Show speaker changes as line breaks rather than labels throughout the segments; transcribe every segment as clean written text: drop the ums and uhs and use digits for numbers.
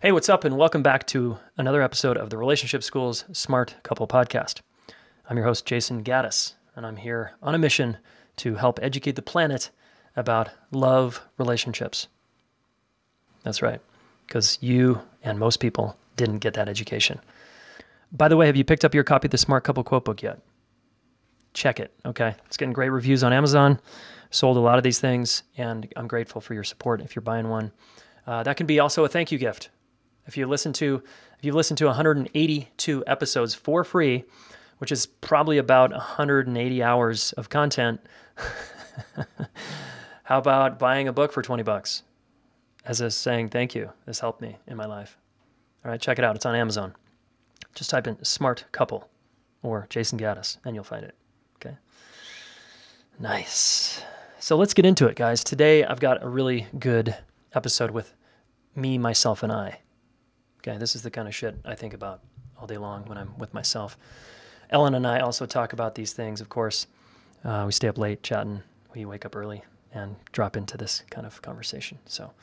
Hey, what's up, and welcome back to another episode of the Relationship School's Smart Couple Podcast. I'm your host, Jayson Gaddis, and I'm here on a mission to help educate the planet about love relationships. That's right, because you and most people didn't get that education. By the way, have you picked up your copy of the Smart Couple Quote Book yet? Check it, okay? It's getting great reviews on Amazon. Sold a lot of these things, and I'm grateful for your support if you're buying one. That can be also a thank you gift. If you've listened to 182 episodes for free, which is probably about 180 hours of content, how about buying a book for $20 as a saying thank you? This helped me in my life. All right, check it out. It's on Amazon. Just type in Smart Couple or Jayson Gaddis, and you'll find it. Okay. Nice. So let's get into it, guys. Today I've got a really good episode with me, myself, and I. Okay, this is the kind of shit I think about all day long when I'm with myself. Ellen and I also talk about these things, of course. We stay up late chatting. We wake up early and drop into this kind of conversation. So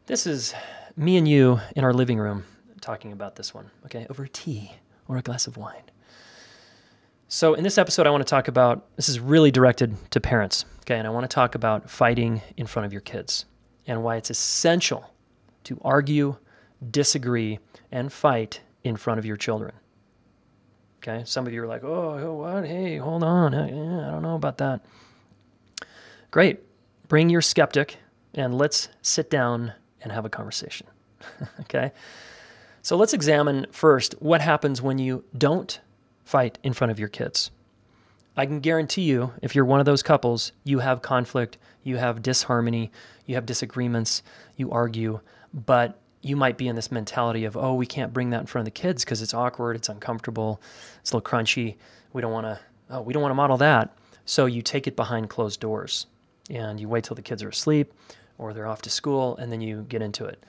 this is me and you in our living room talking about this one, okay, over tea or a glass of wine. So in this episode, I want to talk about, this is really directed to parents, okay, and I want to talk about fighting in front of your kids and why it's essential to argue, disagree, and fight in front of your children. Okay, some of you are like, oh, what? Hey, hold on. I don't know about that. Great. Bring your skeptic and let's sit down and have a conversation. Okay? So let's examine first what happens when you don't fight in front of your kids. I can guarantee you, if you're one of those couples, you have conflict, you have disharmony, you have disagreements, you argue, but you might be in this mentality of, oh, we can't bring that in front of the kids because it's awkward, it's uncomfortable, it's a little crunchy. We don't want to model that. So you take it behind closed doors and you wait till the kids are asleep or they're off to school and then you get into it.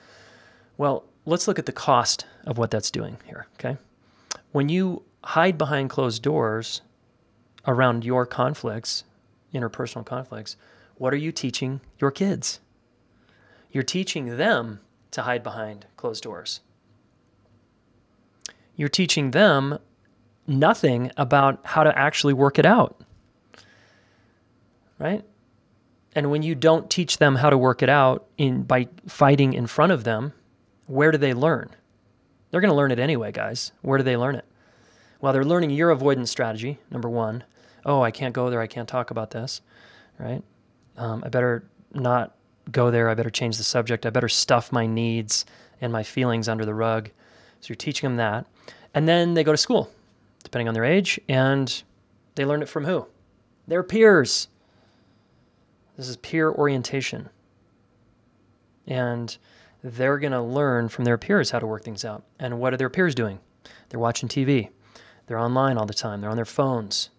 Well, let's look at the cost of what that's doing here, okay? When you hide behind closed doors around your conflicts, interpersonal conflicts, what are you teaching your kids? You're teaching them to hide behind closed doors. You're teaching them nothing about how to actually work it out, right? And when you don't teach them how to work it out by fighting in front of them, where do they learn? They're going to learn it anyway, guys. Where do they learn it? Well, they're learning your avoidance strategy, number one. Oh, I can't go there. I can't talk about this, right? I better not go there. I better change the subject. I better stuff my needs and my feelings under the rug. So you're teaching them that. And then they go to school, depending on their age, and they learn it from who? Their peers. This is peer orientation. And they're going to learn from their peers how to work things out. And what are their peers doing? They're watching TV. They're online all the time. They're on their phones.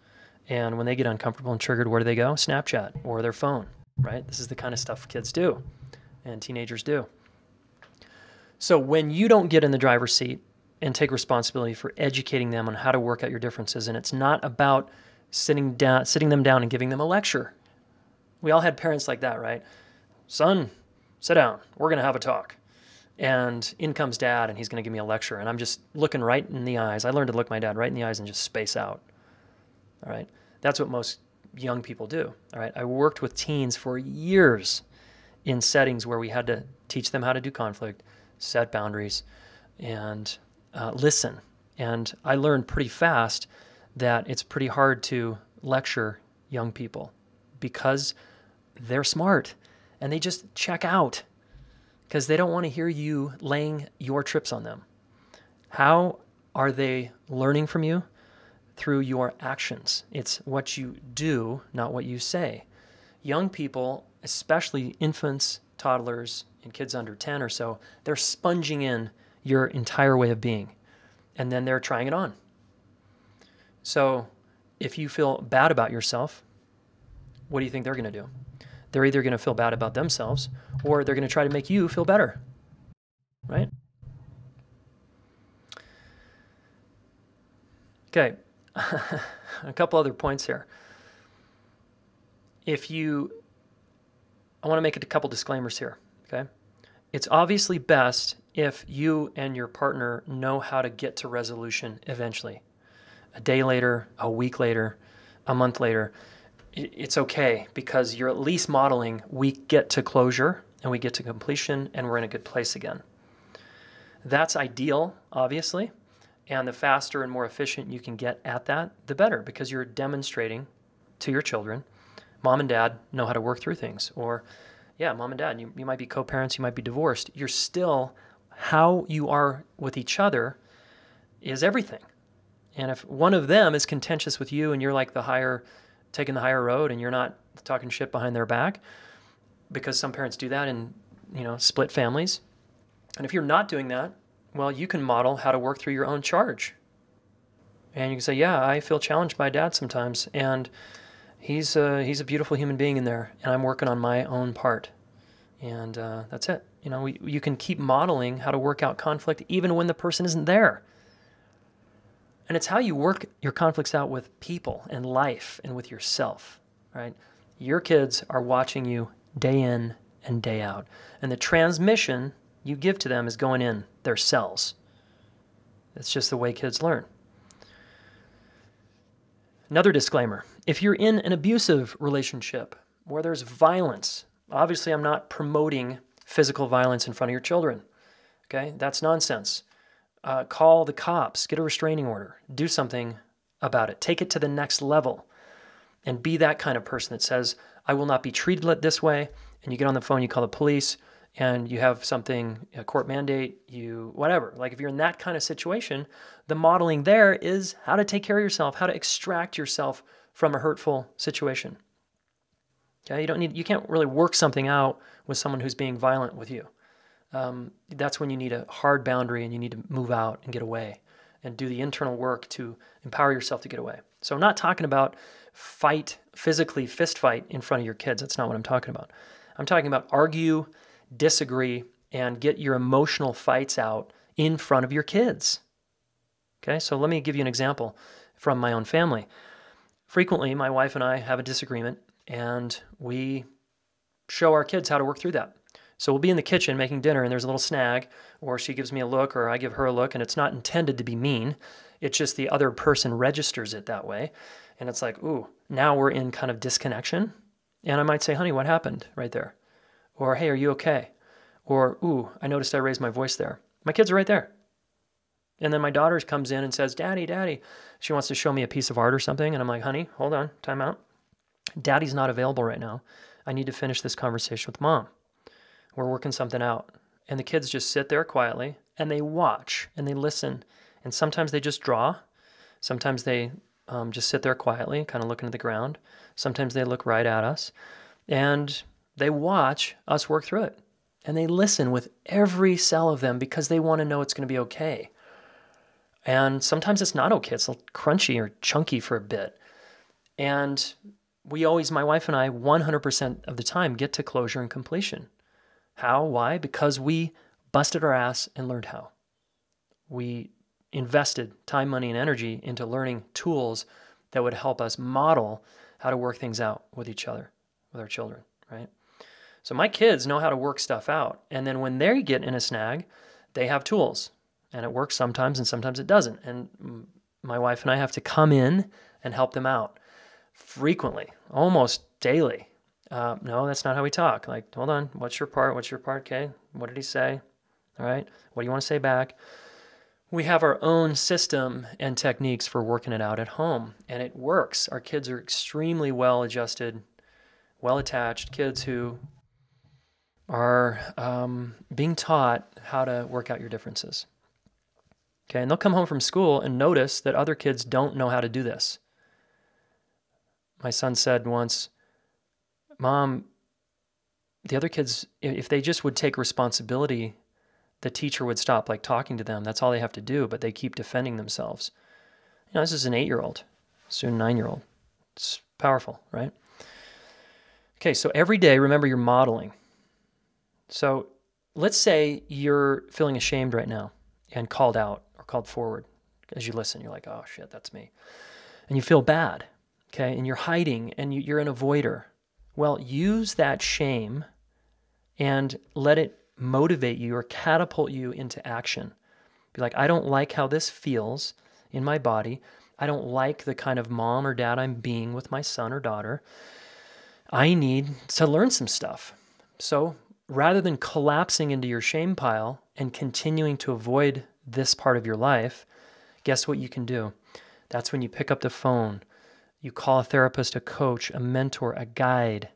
And when they get uncomfortable and triggered, where do they go? Snapchat or their phone. Right? This is the kind of stuff kids do and teenagers do. So when you don't get in the driver's seat and take responsibility for educating them on how to work out your differences, and it's not about sitting them down and giving them a lecture. We all had parents like that, right? Son, sit down. We're going to have a talk. And in comes dad, and he's going to give me a lecture, and I'm just looking right in the eyes. I learned to look my dad right in the eyes and just space out. All right? That's what most young people do. All right. I worked with teens for years in settings where we had to teach them how to do conflict, set boundaries, and listen. And I learned pretty fast that it's pretty hard to lecture young people because they're smart and they just check out because they don't want to hear you laying your trips on them. How are they learning from you? Through your actions. It's what you do, not what you say. Young people, especially infants, toddlers, and kids under 10 or so, they're sponging in your entire way of being, and then they're trying it on. So if you feel bad about yourself, what do you think they're going to do? They're either going to feel bad about themselves, or they're going to try to make you feel better, right? Okay. A couple other points here. I want to make a couple disclaimers here, okay? It's obviously best if you and your partner know how to get to resolution eventually. A day later, a week later, a month later, it's okay because you're at least modeling we get to closure and we get to completion and we're in a good place again. That's ideal, obviously, and the faster and more efficient you can get at that, the better, because you're demonstrating to your children, mom and dad know how to work through things. Or, yeah, mom and dad, you might be co-parents, you might be divorced. You're still, how you are with each other is everything. And if one of them is contentious with you and you're like taking the higher road and you're not talking shit behind their back, because some parents do that in, split families. And if you're not doing that, well, you can model how to work through your own charge. And you can say, yeah, I feel challenged by dad sometimes, and he's a beautiful human being in there, and I'm working on my own part. And that's it. You can keep modeling how to work out conflict even when the person isn't there. And it's how you work your conflicts out with people and life and with yourself, right? Your kids are watching you day in and day out. And the transmission you give to them is going in their cells. It's just the way kids learn. Another disclaimer, if you're in an abusive relationship where there's violence, obviously I'm not promoting physical violence in front of your children, okay? That's nonsense. Call the cops, get a restraining order, do something about it. Take it to the next level and be that kind of person that says, I will not be treated this way. And you get on the phone, you call the police, and you have something, a court mandate, whatever. Like if you're in that kind of situation, the modeling there is how to take care of yourself, how to extract yourself from a hurtful situation. Okay, you can't really work something out with someone who's being violent with you. That's when you need a hard boundary and you need to move out and get away and do the internal work to empower yourself to get away. So I'm not talking about physically fist fight in front of your kids. That's not what I'm talking about. I'm talking about argue, disagree, and get your emotional fights out in front of your kids. Okay, so let me give you an example from my own family. Frequently, my wife and I have a disagreement, and we show our kids how to work through that. So we'll be in the kitchen making dinner, and there's a little snag, or she gives me a look, or I give her a look, and it's not intended to be mean. It's just the other person registers it that way. And it's like, ooh, now we're in kind of disconnection. And I might say, honey, what happened right there? Or, hey, are you okay? Or, ooh, I noticed I raised my voice there. My kids are right there. And then my daughter comes in and says, Daddy. She wants to show me a piece of art or something. And I'm like, honey, hold on, time out. Daddy's not available right now. I need to finish this conversation with Mom. We're working something out. And the kids just sit there quietly and they watch and they listen. And sometimes they just draw. Sometimes they just sit there quietly, kind of looking at the ground. Sometimes they look right at us. And they watch us work through it. And they listen with every cell of them because they want to know it's going to be okay. And sometimes it's not okay. It's a little crunchy or chunky for a bit. And we always, my wife and I, 100% of the time get to closure and completion. How? Why? Because we busted our ass and learned how. We invested time, money, and energy into learning tools that would help us model how to work things out with each other, with our children, right? So my kids know how to work stuff out. And then when they get in a snag, they have tools. And it works sometimes and sometimes it doesn't. And my wife and I have to come in and help them out frequently, almost daily. No, that's not how we talk. Like, hold on, what's your part? What's your part? Okay, what did he say? All right, what do you want to say back? We have our own system and techniques for working it out at home, and it works. Our kids are extremely well-adjusted, well-attached kids who are being taught how to work out your differences. Okay, and they'll come home from school and notice that other kids don't know how to do this. My son said once, Mom, the other kids, if they just would take responsibility, the teacher would stop talking to them. That's all they have to do, but they keep defending themselves. This is an 8-year-old, soon 9-year-old. It's powerful, right? Okay, so every day, remember you're modeling. So let's say you're feeling ashamed right now and called out or called forward. As you listen, you're like, oh shit, that's me. And you feel bad, okay? And you're hiding and you're an avoider. Well, use that shame and let it motivate you or catapult you into action. Be like, I don't like how this feels in my body. I don't like the kind of mom or dad I'm being with my son or daughter. I need to learn some stuff. So rather than collapsing into your shame pile and continuing to avoid this part of your life, guess what you can do? That's when you pick up the phone, you call a therapist, a coach, a mentor, a guide,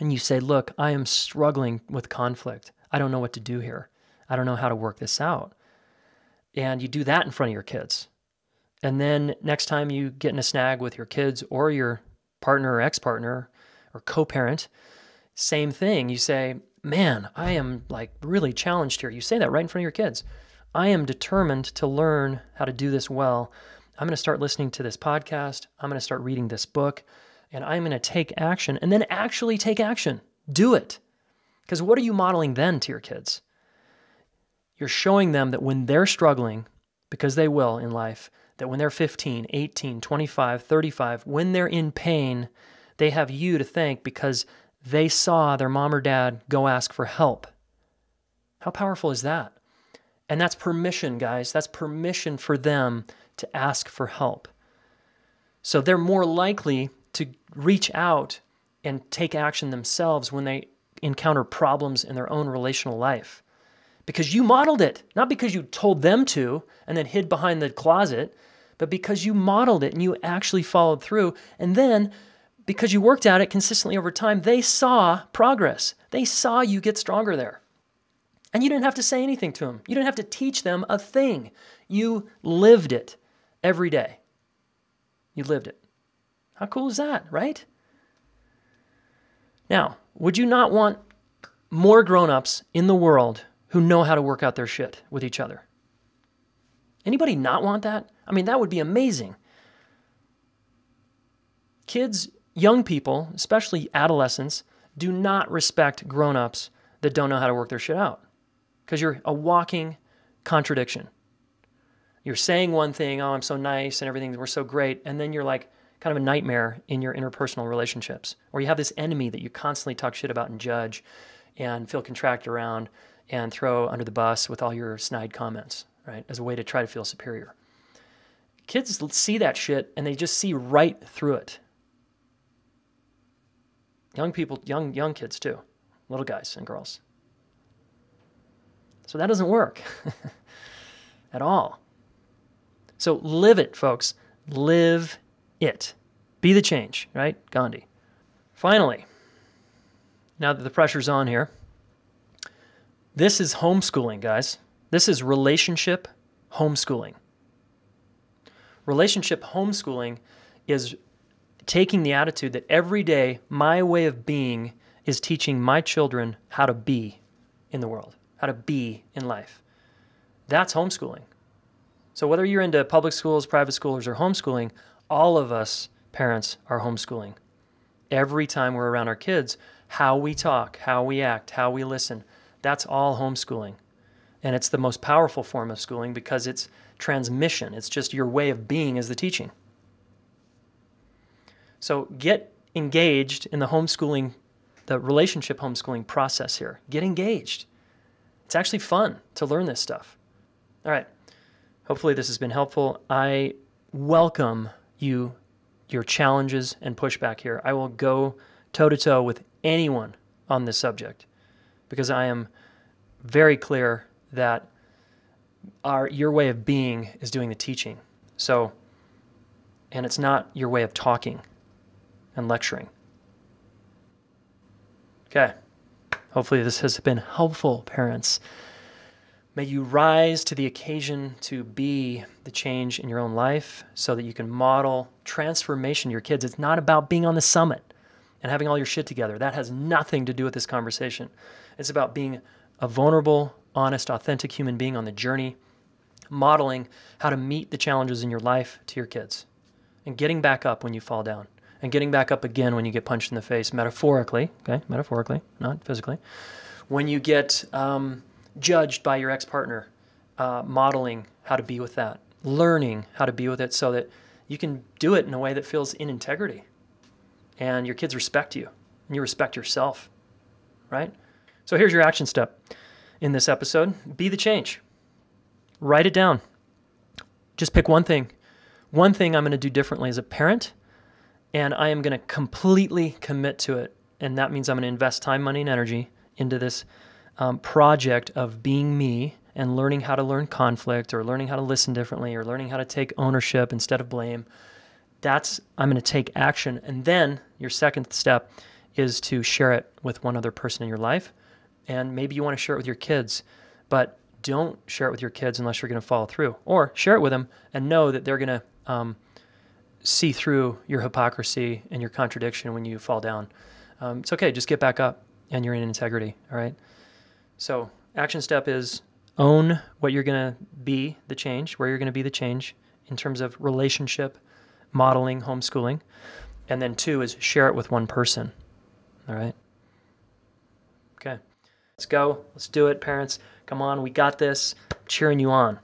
and you say, look, I am struggling with conflict. I don't know what to do here. I don't know how to work this out. And you do that in front of your kids. And then next time you get in a snag with your kids or your partner or ex-partner or co-parent, same thing. You say, man, I am like really challenged here. You say that right in front of your kids. I am determined to learn how to do this well. I'm going to start listening to this podcast. I'm going to start reading this book, and I'm going to take action, and then actually take action. Do it. Because what are you modeling then to your kids? You're showing them that when they're struggling, because they will in life, that when they're 15, 18, 25, 35, when they're in pain, they have you to thank because they saw their mom or dad go ask for help. How powerful is that? And that's permission, guys. That's permission for them to ask for help. So they're more likely to reach out and take action themselves when they encounter problems in their own relational life. Because you modeled it, not because you told them to and then hid behind the closet, but because you modeled it and you actually followed through. And then because you worked at it consistently over time, they saw progress. They saw you get stronger there. And you didn't have to say anything to them. You didn't have to teach them a thing. You lived it every day. You lived it. How cool is that, right? Now, would you not want more grown-ups in the world who know how to work out their shit with each other? Anybody not want that? I mean, that would be amazing. Kids, young people, especially adolescents, do not respect grown-ups that don't know how to work their shit out. Because you're a walking contradiction. You're saying one thing, oh, I'm so nice and everything, we're so great, and then you're like kind of a nightmare in your interpersonal relationships. Or you have this enemy that you constantly talk shit about and judge and feel contract around and throw under the bus with all your snide comments, right, as a way to try to feel superior. Kids see that shit and they just see right through it. Young people, young kids too, little guys and girls. So that doesn't work at all. So live it, folks. Live it. Be the change, right? Gandhi. Finally, now that the pressure's on here, this is homeschooling, guys. This is relationship homeschooling. Relationship homeschooling is taking the attitude that every day my way of being is teaching my children how to be in the world, how to be in life. That's homeschooling. So whether you're into public schools, private schools, or homeschooling, all of us parents are homeschooling. Every time we're around our kids, how we talk, how we act, how we listen, that's all homeschooling. And it's the most powerful form of schooling because it's transmission. It's just your way of being is the teaching. So get engaged in the homeschooling, the relationship homeschooling process here. Get engaged. It's actually fun to learn this stuff. All right. Hopefully this has been helpful. I welcome your challenges and pushback here. I will go toe-to-toe with anyone on this subject because I am very clear that your way of being is doing the teaching. So, and it's not your way of talking and lecturing. Okay. Hopefully this has been helpful, parents. May you rise to the occasion to be the change in your own life so that you can model transformation to your kids. It's not about being on the summit and having all your shit together. That has nothing to do with this conversation. It's about being a vulnerable, honest, authentic human being on the journey, modeling how to meet the challenges in your life to your kids, and getting back up when you fall down, and getting back up again when you get punched in the face, metaphorically, okay, metaphorically, not physically. When you get judged by your ex-partner, modeling how to be with that, learning how to be with it so that you can do it in a way that feels in integrity, and your kids respect you, and you respect yourself, right? So here's your action step. in this episode, be the change. Write it down. Just pick one thing. One thing I'm going to do differently as a parent, and I am going to completely commit to it. And that means I'm going to invest time, money, and energy into this project of being me and learning how to learn conflict, or learning how to listen differently, or learning how to take ownership instead of blame. I'm going to take action. And then your second step is to share it with one other person in your life. And maybe you want to share it with your kids, but don't share it with your kids unless you're going to follow through. Or share it with them and know that they're going to see through your hypocrisy and your contradiction when you fall down. It's okay. Just get back up and you're in integrity. All right. So action step is own what you're going to be the change, where you're going to be the change in terms of relationship, modeling, homeschooling. And then 2 is share it with one person. All right. Okay. Let's go. Let's do it, parents. Come on. We got this. I'm cheering you on.